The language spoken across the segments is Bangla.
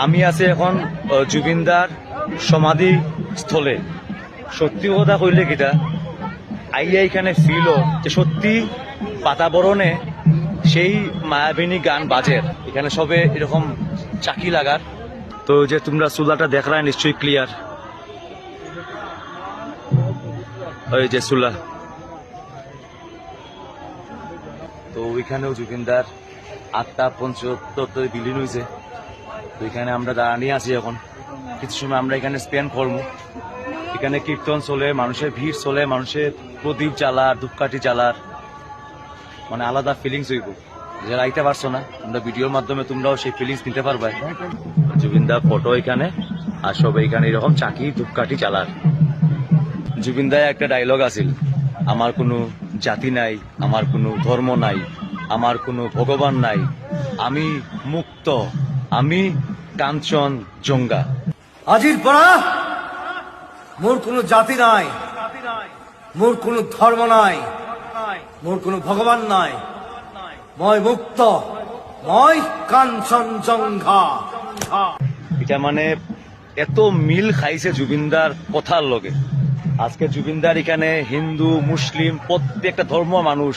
আমি আছি এখন জুবিনদার সমাধি স্থলে। সত্যি কথা কইলে কিটা আইয়া এখানে ফিল যে সত্যি বাতাবরণে সেই মায়াবিনী গান বাজের এখানে সবে এরকম চাকি লাগার। তো যে তোমরা চুলাটা দেখলাই নিশ্চয়ই ক্লিয়ার, ওই যে চুলা। তো ওইখানেও জুবিনদার 8টা 75 বিলীন হয়েছে। তো এখানে আমরা দাঁড়িয়ে আছি এখন, কিছু সময় আমরা এখানে স্পেন্ড করবো। এখানে কীর্তন চলে, মানুষের ভিড় চলে, মানুষের প্রদীপ জ্বালার, ধূপকাঠি জ্বালার, মানে আলাদা ফিলিংস হইব। যারা আইতে পারছো না, আমরা ভিডিওর মাধ্যমে তোমরাও সেই ফিলিংস নিতে পারবে। জুবিনদার ফটো এখানে, আর সব এখানে এরকম চাকি ধূপকাঠি জ্বালার। জুবিনদার একটা ডায়লগ আছিল, আমার কোনো জাতি নাই, আমার কোনো ধর্ম নাই, আমার কোনো ভগবান নাই, আমি মুক্ত, আমি কাঞ্চন জঙ্গা। আজির পড়া মোর কোনো জাতি নাই, মোর কোনো ধর্ম নাই, মোর কোনো ভগবান নাই, মই মুক্ত, মই কাঞ্চনজঙ্ঘা। এটা মানে এত মিল খাইছে জুবিনদার কথার লগে। আজকে জুবিনদার এখানে হিন্দু মুসলিম প্রত্যেকটা ধর্ম মানুষ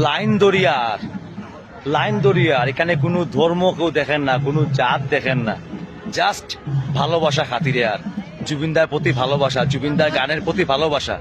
লাইন দরিয়ার এখানে কোনো ধর্ম কেউ দেখেন না, কোনো জাত দেখেন না, জাস্ট ভালোবাসা খাতিরে। আর জুবিনদার প্রতি ভালোবাসা, জুবিনদার গানের প্রতি ভালোবাসা।